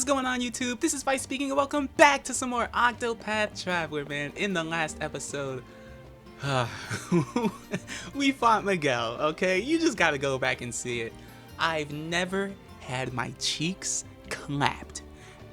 is going on, YouTube? This is Vice speaking, and welcome back to some more Octopath Traveler, man. In the last episode, we fought Miguel, okay? You just gotta go back and see it. I've never had my cheeks clapped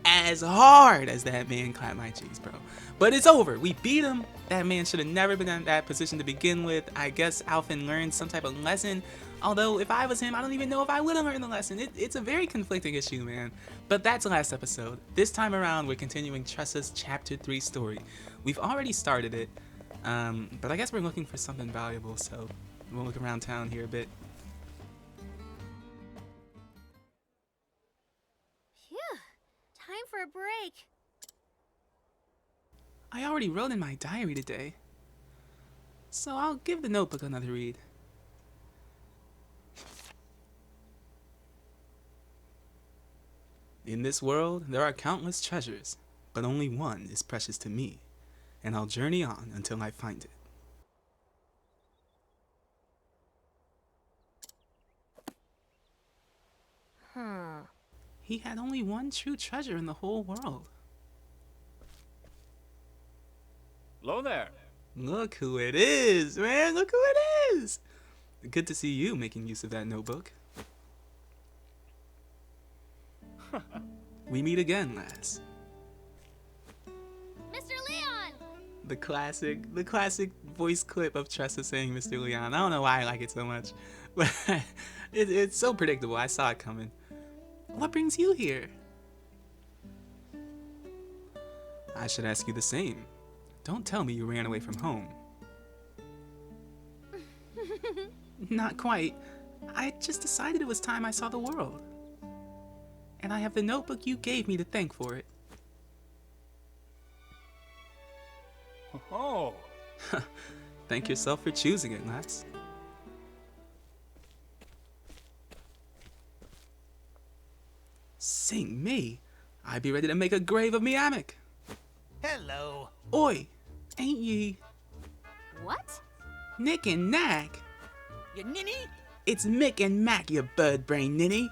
as hard as that man clapped my cheeks, bro. But it's over. We beat him. That man should have never been in that position to begin with. I guess Alphen learned some type of lesson. Although, if I was him, I don't even know if I would have learned the lesson. It's a very conflicting issue, man. But that's the last episode. This time around, we're continuing Tressa's Chapter 3 story. We've already started it, but I guess we're looking for something valuable, so we'll look around town here a bit. Phew, time for a break. I already wrote in my diary today, so I'll give the notebook another read. In this world, there are countless treasures, but only one is precious to me, and I'll journey on until I find it. He had only one true treasure in the whole world. Hello there. Look who it is, man! Look who it is! Good to see you making use of that notebook. We meet again, lass. Mr. Leon! The classic voice clip of Tressa saying Mr. Leon. I don't know why I like it so much, but it's so predictable. I saw it coming. What brings you here? I should ask you the same. Don't tell me you ran away from home. Not quite. I just decided it was time I saw the world. And I have the notebook you gave me to thank for it. Oh. Thank yourself for choosing it, lass. Sing me. I be ready to make a grave of me hammock. Hello. Oi, ain't ye What? Nick and Nack? You ninny? It's Mick and Mac, you bird-brained ninny.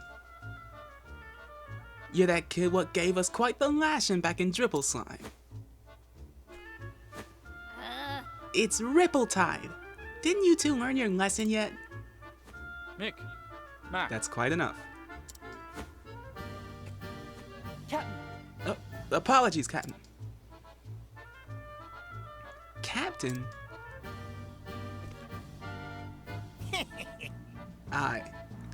You're that kid what gave us quite the lashing back in Dribble Slime. It's Ripple Tide. Didn't you two learn your lesson yet? Mick. Mac. That's quite enough. Captain. Apologies, Captain. Captain? Aye.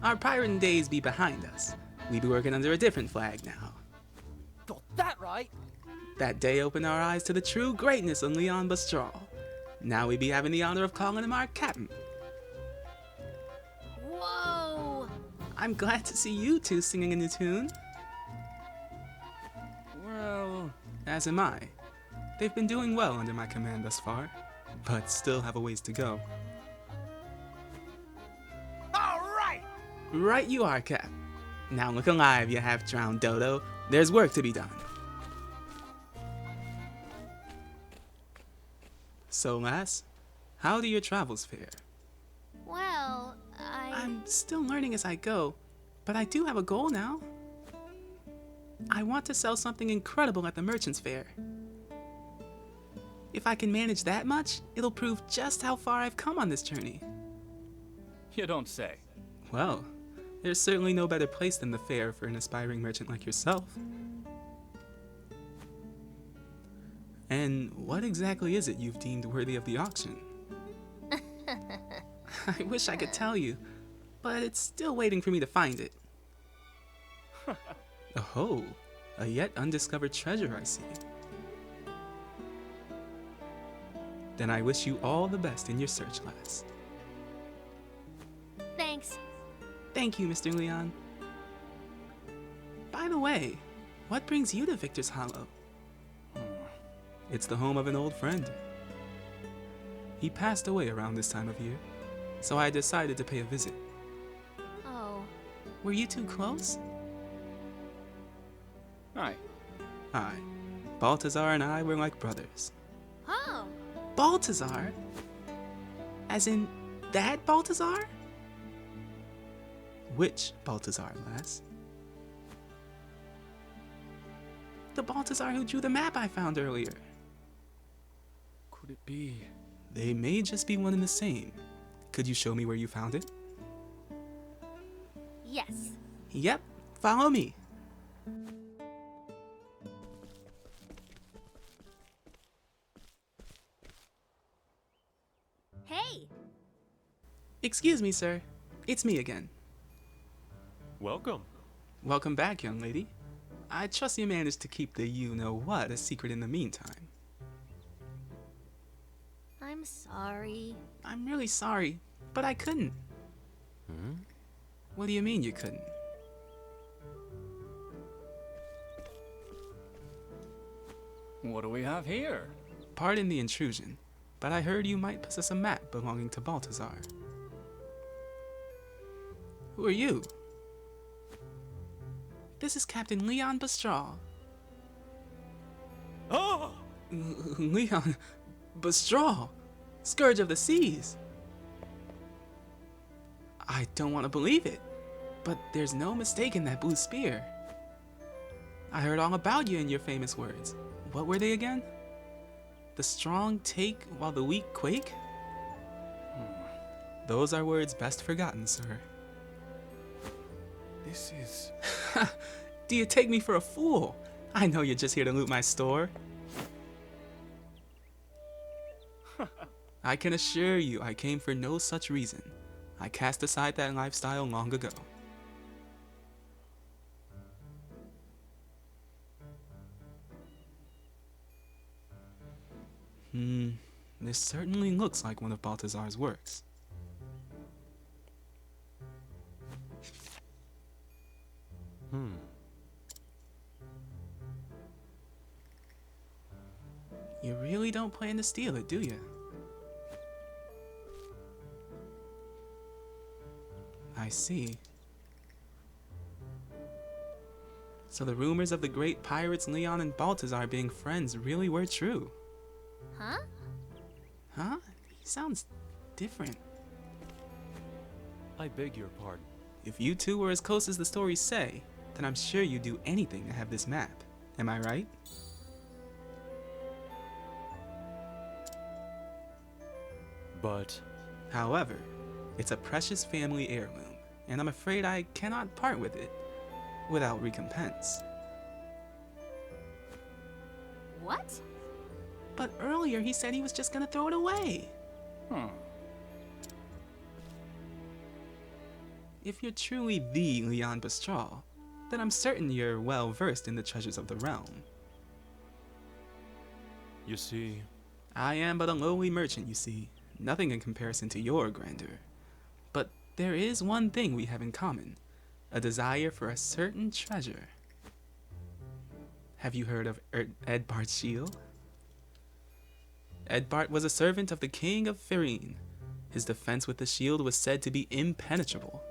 Our pirating days be behind us. We be working under a different flag now. Got that right. That day opened our eyes to the true greatness of Leon Bastral. Now we be having the honor of calling him our captain. Whoa! I'm glad to see you two singing a new tune. Well, As am I. They've been doing well under my command thus far, but still have a ways to go. All right. Right you are, Cap. Now look alive, you half-drowned dodo. There's work to be done. So, lass, how do your travels fare? Well, I'm still learning as I go, but I do have a goal now. I want to sell something incredible at the Merchant's Fair. If I can manage that much, it'll prove just how far I've come on this journey. you don't say. Well, there's certainly no better place than the fair for an aspiring merchant like yourself. And what exactly is it you've deemed worthy of the auction? I wish I could tell you, but it's still waiting for me to find it. Oh, a yet undiscovered treasure, I see. Then I wish you all the best in your search, lass. thanks. Thank you, Mr. Leon. By the way, what brings you to Victor's Hollow? It's the home of an old friend. He passed away around this time of year, so I decided to pay a visit. Oh, Were you two close? Aye. Aye. Baltazar and I were like brothers. oh, Baltazar? As in, that Baltazar? Which Baltazar, lass? The Balthazar who drew the map I found earlier. Could it be? They may just be one and the same. Could you show me where you found it? Yes. Yep, follow me. Hey! Excuse me, sir. It's me again. Welcome. Welcome back, young lady. I trust you managed to keep the you-know-what a secret in the meantime. I'm sorry. I'm really sorry, but I couldn't. What do you mean you couldn't? What do we have here? Pardon the intrusion, but I heard you might possess a map belonging to Balthazar. Who are you? This is Captain Leon Bestraw. Oh! Leon Bestraw, Scourge of the Seas. I don't want to believe it, but there's no mistaking that blue spear. I heard all about you in your famous words. What were they again? The strong take while the weak quake? Those are words best forgotten, sir. This is... Do you take me for a fool? I know you're just here to loot my store. I can assure you I came for no such reason. I cast aside that lifestyle long ago. This certainly looks like one of Balthazar's works. You really don't plan to steal it, do you? I see. So the rumors of the great pirates Leon and Balthazar being friends really were true. Huh? Huh? He sounds different. I beg your pardon. If you two were as close as the stories say, then I'm sure you'd do anything to have this map. Am I right? But... However, it's a precious family heirloom, and I'm afraid I cannot part with it without recompense. What? But earlier he said he was just gonna throw it away. If you're truly the Leon Bestraw, then I'm certain you're well versed in the treasures of the realm. You see... I am but a lowly merchant, you see, nothing in comparison to your grandeur. But there is one thing we have in common, a desire for a certain treasure. Have you heard of Edbart Shield? Edbart was a servant of the king of Ferine. His defense with the shield was said to be impenetrable.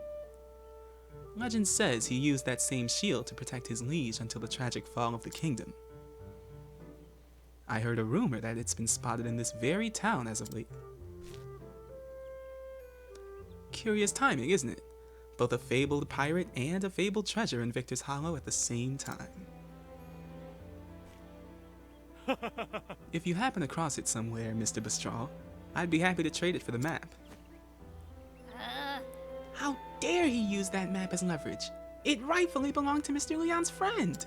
Legend says he used that same shield to protect his liege until the tragic fall of the kingdom. I heard a rumor that it's been spotted in this very town as of late. Curious timing, isn't it? Both a fabled pirate and a fabled treasure in Victor's Hollow at the same time. If you happen across it somewhere, Mr. Bestraw, I'd be happy to trade it for the map. How dare he use that map as leverage? It rightfully belonged to Mr. Leon's friend.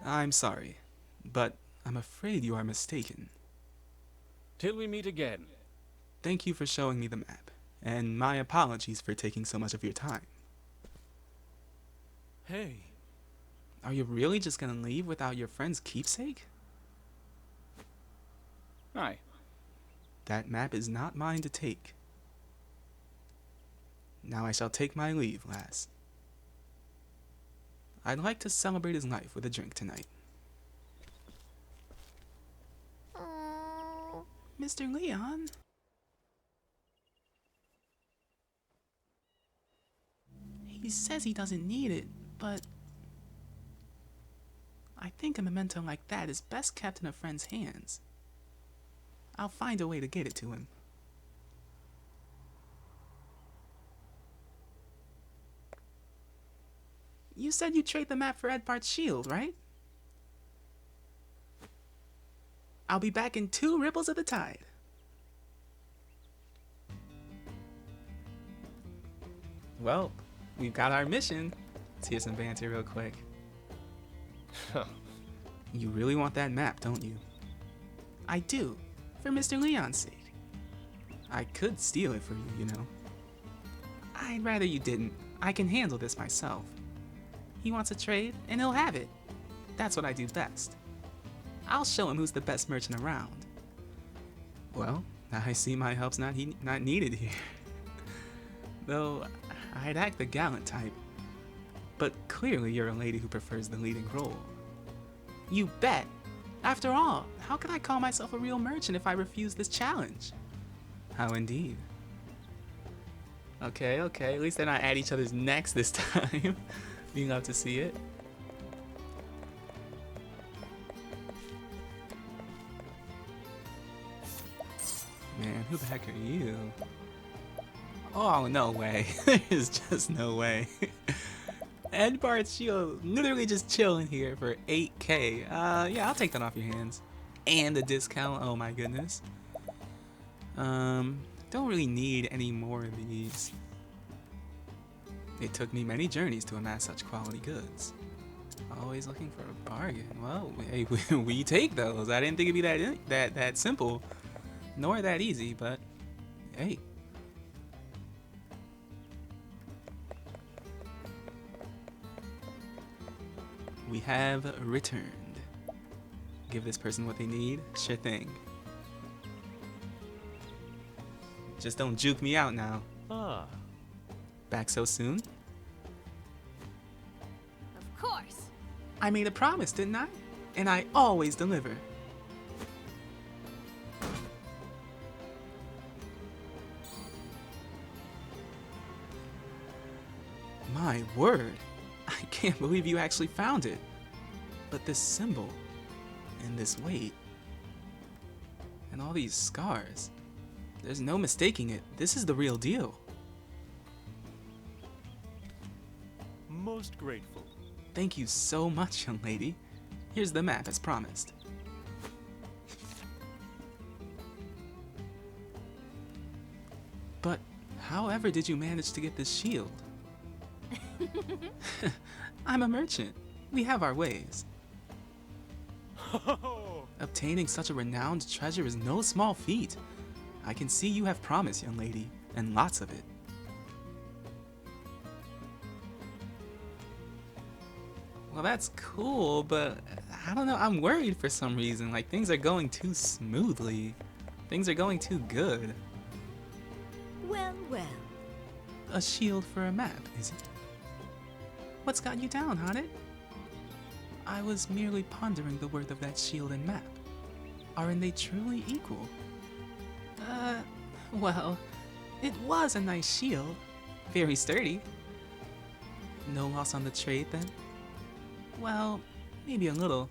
I'm sorry, but I'm afraid you are mistaken. Till we meet again. Thank you for showing me the map, and my apologies for taking so much of your time. Hey, Are you really just gonna leave without your friend's keepsake? Aye. That map is not mine to take. Now I shall take my leave, lass. I'd like to celebrate his life with a drink tonight. Oh. Mr. Leon? He says he doesn't need it, but I think a memento like that is best kept in a friend's hands. I'll find a way to get it to him. You said you'd trade the map for Edvard's shield, right? I'll be back in 2 ripples of the tide. Well, we've got our mission. Let's hear some banter real quick. You really want that map, don't you? I do, for Mr. Leon's sake. I could steal it for you, you know. I'd rather you didn't. I can handle this myself. He wants a trade, and he'll have it. That's what I do best. I'll show him who's the best merchant around. Well, I see my help's not needed here. Though, I'd act the gallant type. But clearly you're a lady who prefers the leading role. You bet! After all, how could I call myself a real merchant if I refuse this challenge? How indeed. Okay, at least they're not at each other's necks this time. You love to see it. Man, who the heck are you? Oh, no way. There's just no way. Edvard's shield literally just chilling here for 8k. Yeah, I'll take that off your hands. And the discount, oh my goodness. Don't really need any more of these. It took me many journeys to amass such quality goods. Always looking for a bargain. Well, hey, we take those. I didn't think it'd be that simple, nor that easy, but hey. We have returned. Give this person what they need? Sure thing. Just don't juke me out now. Ah. Back so soon? Of course. I made a promise, didn't I? And I always deliver. My word. I can't believe you actually found it. But this symbol, and this weight, and all these scars, there's no mistaking it. This is the real deal. Most grateful. Thank you so much, young lady. Here's the map as promised. But however did you manage to get this shield? I'm a merchant. We have our ways. Obtaining such a renowned treasure is no small feat. I can see you have promise, young lady, and lots of it. Well, that's cool, but I don't know, I'm worried for some reason. Like, things are going too smoothly. Things are going too good. Well, well. A shield for a map, is it? What's got you down, Honnet? I was merely pondering the worth of that shield and map. Aren't they truly equal? Well, it was a nice shield. Very sturdy. No loss on the trade, then? Well, maybe a little.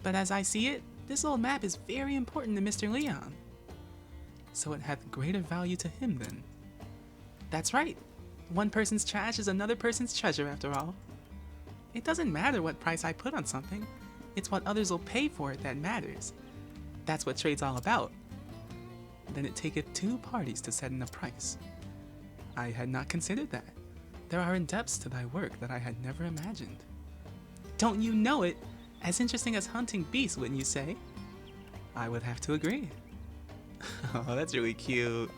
But as I see it, this old map is very important to Mr. Leon. So it hath greater value to him, then. That's right. One person's trash is another person's treasure, after all. It doesn't matter what price I put on something. It's what others will pay for it that matters. That's what trade's all about. Then it taketh 2 parties to set in a price. I had not considered that. There are depths to thy work that I had never imagined. Don't you know it? As interesting as hunting beasts, wouldn't you say? I would have to agree. Oh, that's really cute.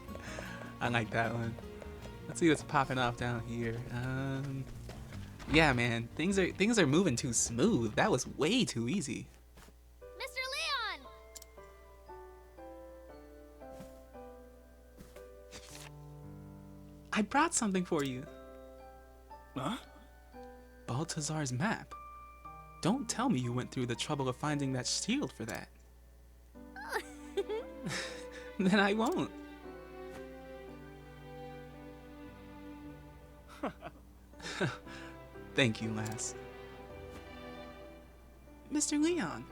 I like that one. Let's see what's popping off down here. Yeah, man, things are moving too smooth. That was way too easy. Mr. Leon! I brought something for you. Huh? Baltazar's map. Don't tell me you went through the trouble of finding that shield for that. Then I won't. Thank you, lass. Mr. Leon,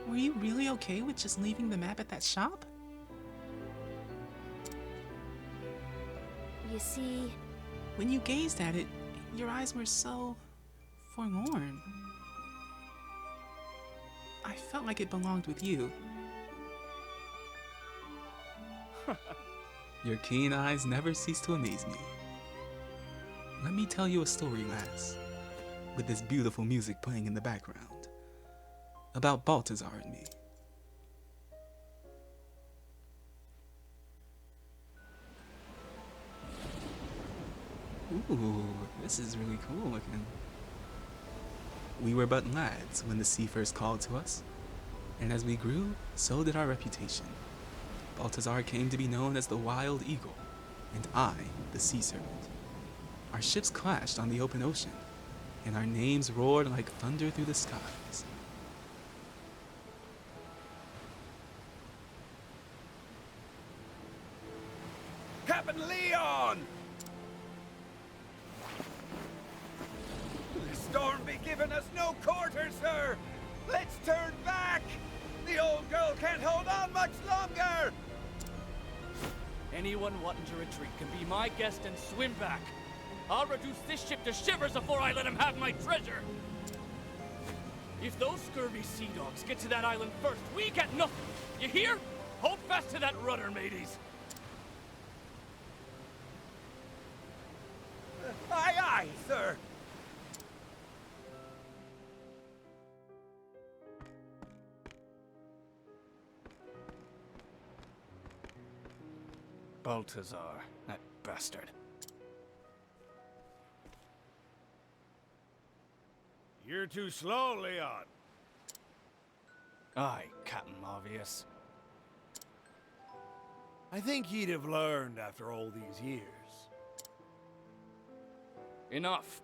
were you really okay with just leaving the map at that shop? You see, When you gazed at it, your eyes were so forlorn. I felt like it belonged with you. Your keen eyes never cease to amaze me. Let me tell you a story, lass, with this beautiful music playing in the background, about Balthazar and me. Ooh, this is really cool looking. We were but lads when the sea first called to us, and as we grew, so did our reputation. Balthazar came to be known as the Wild Eagle, and I, the Sea Serpent. Our ships clashed on the open ocean, and our names roared like thunder through the skies. Captain Leon! The storm be giving us no quarter, sir! Let's turn back! The old girl can't hold on much longer! Anyone wanting to retreat can be my guest and swim back. I'll reduce this ship to shivers before I let him have my treasure. If those scurvy sea dogs get to that island first, we get nothing. You hear? Hold fast to that rudder, mateys. Aye, aye, sir! Balthazar, that bastard. You're too slow, Leon. Aye, Captain Obvious. I think he'd have learned after all these years. Enough.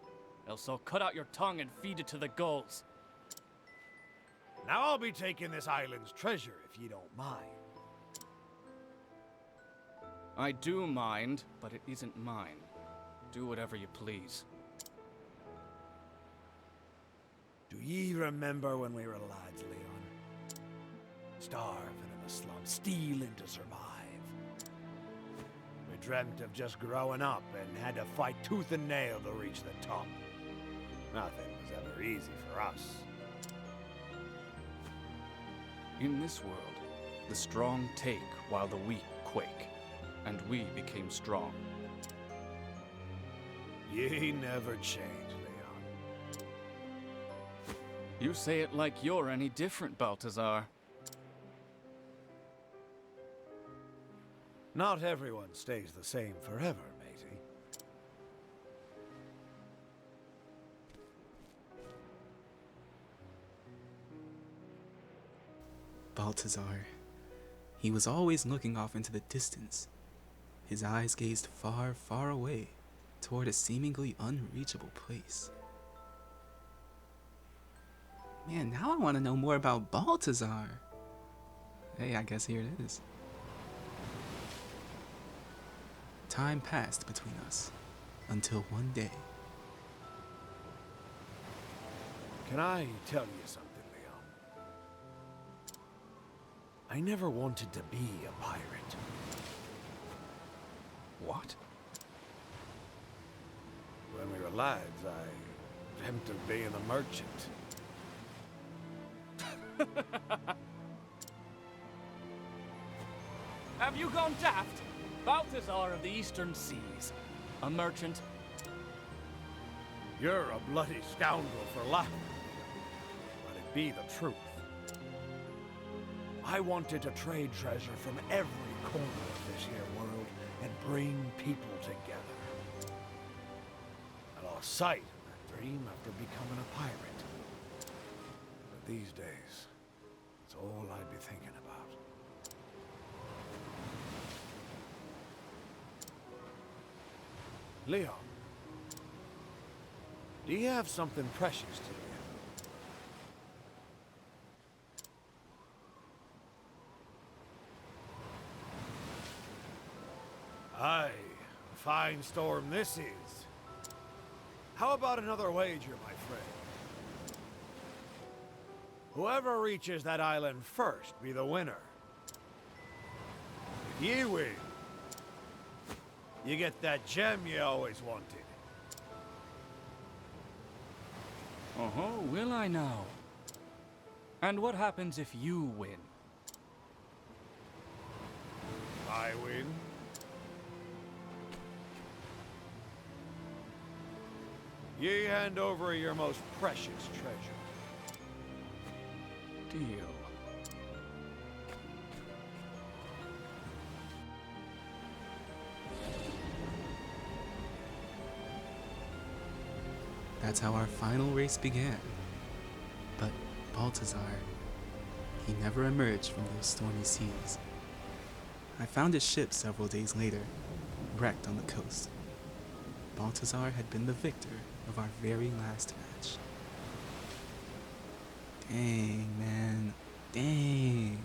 Else I'll cut out your tongue and feed it to the gulls. Now I'll be taking this island's treasure, if you don't mind. I do mind, but it isn't mine. Do whatever you please. Do ye remember when we were lads, Leon? Starving in the slums, stealing to survive. We dreamt of just growing up and had to fight tooth and nail to reach the top. Nothing was ever easy for us. In this world, the strong take while the weak quake, and we became strong. Ye never change, Leon. You say it like you're any different, Balthazar. Not everyone stays the same forever, matey. Balthazar. He was always looking off into the distance. His eyes gazed far, far away, toward a seemingly unreachable place. Man, now I want to know more about Balthazar. Hey, I guess here it is. Time passed between us, until one day. Can I tell you something, Leon? I never wanted to be a pirate. What? When we were lads, I dreamt of being a merchant. Have you gone daft? Balthazar of the Eastern Seas. A merchant. You're a bloody scoundrel for laughing, but it be the truth. I wanted to trade treasure from every corner of this here world and bring people together. I lost sight of that dream after becoming a pirate. But these days, it's all I'd be thinking about. Leon, do you have something precious to you? Aye, a fine storm this is. How about another wager, my friend? Whoever reaches that island first be the winner. If ye win, you get that gem you always wanted. Uh-huh, will I now? And what happens if you win? I win. Ye hand over your most precious treasure. Deal. That's how our final race began. But Balthazar, he never emerged from those stormy seas. I found his ship several days later, wrecked on the coast. Balthazar had been the victor of our very last match. Dang, man. Dang.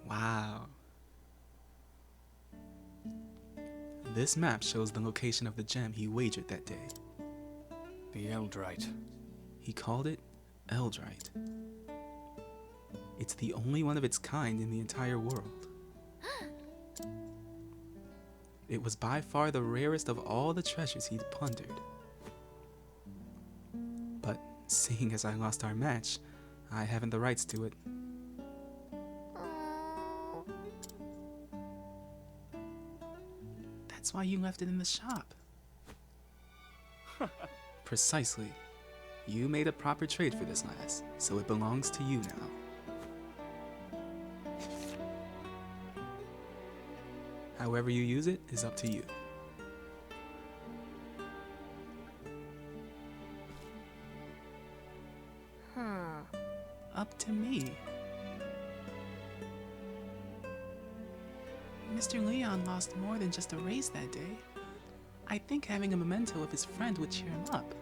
Wow. This map shows the location of the gem he wagered that day. The Eldrite. He called it Eldrite. It's the only one of its kind in the entire world. It was by far the rarest of all the treasures he'd plundered. But seeing as I lost our match, I haven't the rights to it. That's why you left it in the shop. Precisely. You made a proper trade for this lass, so it belongs to you now. However you use it is up to you. Up to me. Mr. Leon lost more than just a race that day. I think having a memento of his friend would cheer him up.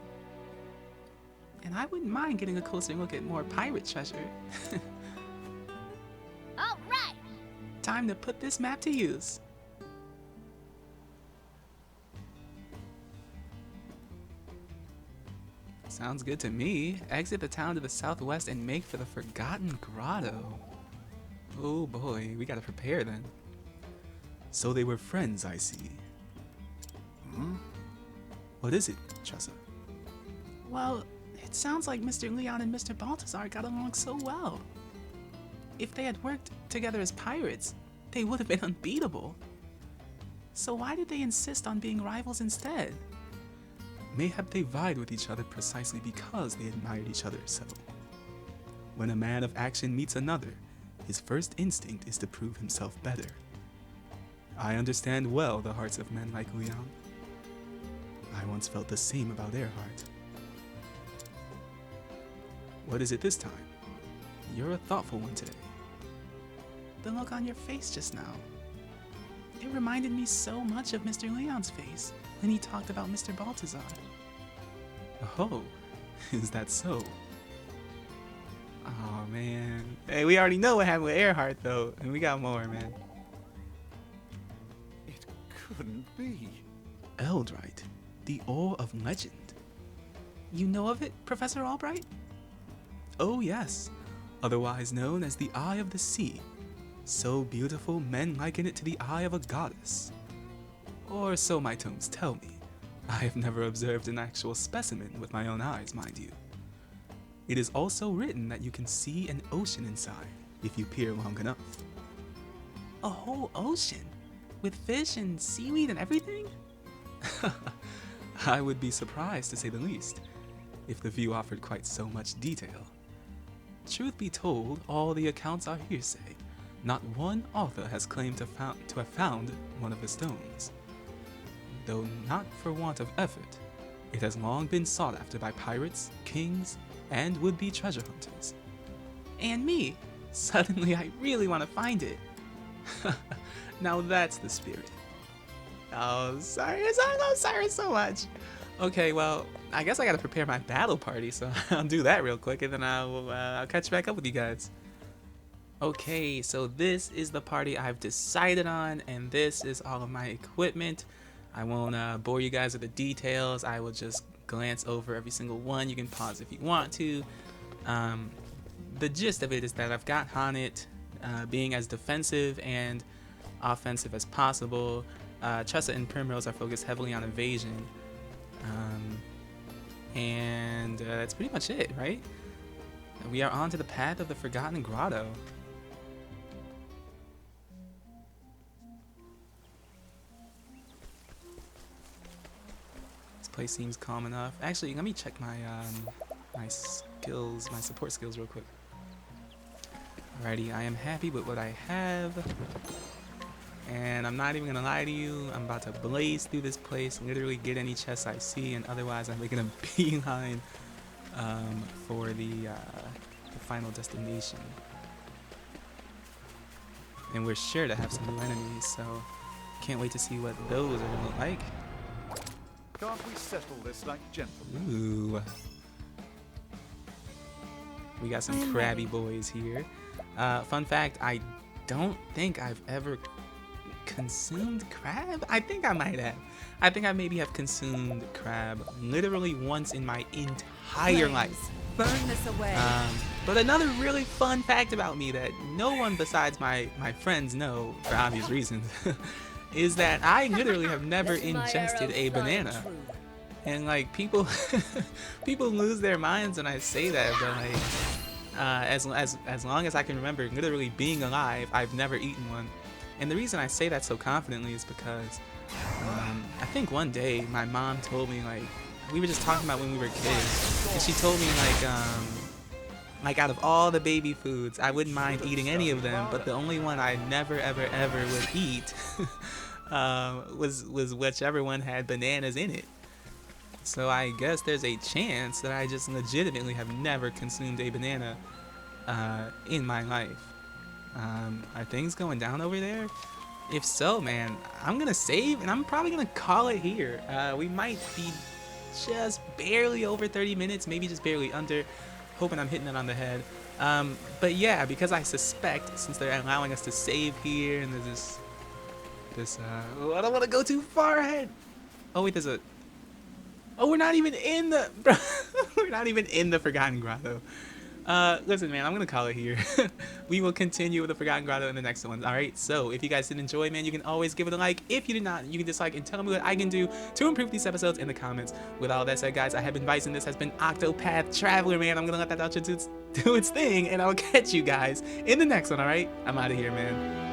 And I wouldn't mind getting a closer look at more pirate treasure. All right. Time to put this map to use. Sounds good to me. Exit the town to the southwest and make for the Forgotten Grotto. Oh boy, we gotta prepare then. So they were friends, I see. What is it, Tressa? Well, it sounds like Mr. Leon and Mr. Balthazar got along so well. If they had worked together as pirates, they would have been unbeatable. So why did they insist on being rivals instead? Mayhap they vied with each other precisely because they admired each other so. When a man of action meets another, his first instinct is to prove himself better. I understand well the hearts of men like Leon. I once felt the same about Earhart. What is it this time? You're a thoughtful one today. The look on your face just now. It reminded me so much of Mr. Leon's face when he talked about Mr. Balthazar. Oh, is that so? Oh man. Hey, we already know what happened with Earhart though, and we got more, man. It couldn't be. Eldrite, the ore of legend. You know of it, Professor Albright? Oh yes, otherwise known as the Eye of the Sea. So beautiful, men liken it to the eye of a goddess. Or so my tomes tell me. I have never observed an actual specimen with my own eyes, mind you. It is also written that you can see an ocean inside if you peer long enough. A whole ocean? With fish and seaweed and everything? I would be surprised, to say the least, if the view offered quite so much detail. Truth be told, all the accounts are hearsay. Not one author has claimed to have found one of the stones. Though not for want of effort, it has long been sought after by pirates, kings, and would-be treasure hunters. And me! Suddenly I really want to find it. Now that's the spirit. Oh, Cyrus, I love Cyrus so much. Okay, well, I guess I gotta prepare my battle party, so I'll do that real quick, and then I'll catch back up with you guys. Okay, so this is the party I've decided on, and this is all of my equipment. I won't bore you guys with the details. I will just glance over every single one. You can pause if you want to. The gist of it is that I've got Hanet being as defensive and offensive as possible. Tressa and Primrose are focused heavily on evasion. And that's pretty much it, right? We are on to the path of the Forgotten Grotto. This place seems calm enough. Actually, let me check my my skills, my support skills real quick. Alrighty, I am happy with what I have. And I'm not even gonna lie to you, I'm about to blaze through this place, literally get any chests I see, and otherwise I'm making a beeline for the final destination. And we're sure to have some new enemies, so can't wait to see what those are gonna look like. Can't we settle this like gentlemen? Ooh. We got some crabby boys here. Fun fact, I don't think I've ever consumed crab. I think I might have. I think I maybe have consumed crab literally once in my entire life. Burn this away. But another really fun fact about me that no one besides my friends know, for obvious reasons, is that I literally have never ingested a banana. And like people people lose their minds when I say that, but like as long as I can remember literally being alive, I've never eaten one. And the reason I say that so confidently is because I think one day my mom told me, like, we were just talking about when we were kids, and she told me like out of all the baby foods, I wouldn't mind eating any of them, but the only one I never ever would eat was whichever one had bananas in it. So I guess there's a chance that I just legitimately have never consumed a banana in my life. Are things going down over there? If so, man, I'm gonna save and I'm probably gonna call it here. We might be just barely over 30 minutes, maybe just barely under. Hoping I'm hitting it on the head. But yeah, because I suspect, since they're allowing us to save here, and there's this oh, I don't want to go too far ahead. Oh wait, there's a. Oh, we're not even in the. We're not even in the Forgotten Grotto. Listen, man, I'm gonna call it here. We will continue with the Forgotten Grotto in the next one. All right. So if you guys did enjoy, man, you can always give it a like. If you did not, you can dislike and tell me what I can do to improve these episodes in the comments. With all that said, guys, I have been Bison. This has been Octopath Traveler, man. I'm gonna let that outro do its thing, and I'll catch you guys in the next one. All right. I'm out of here, man.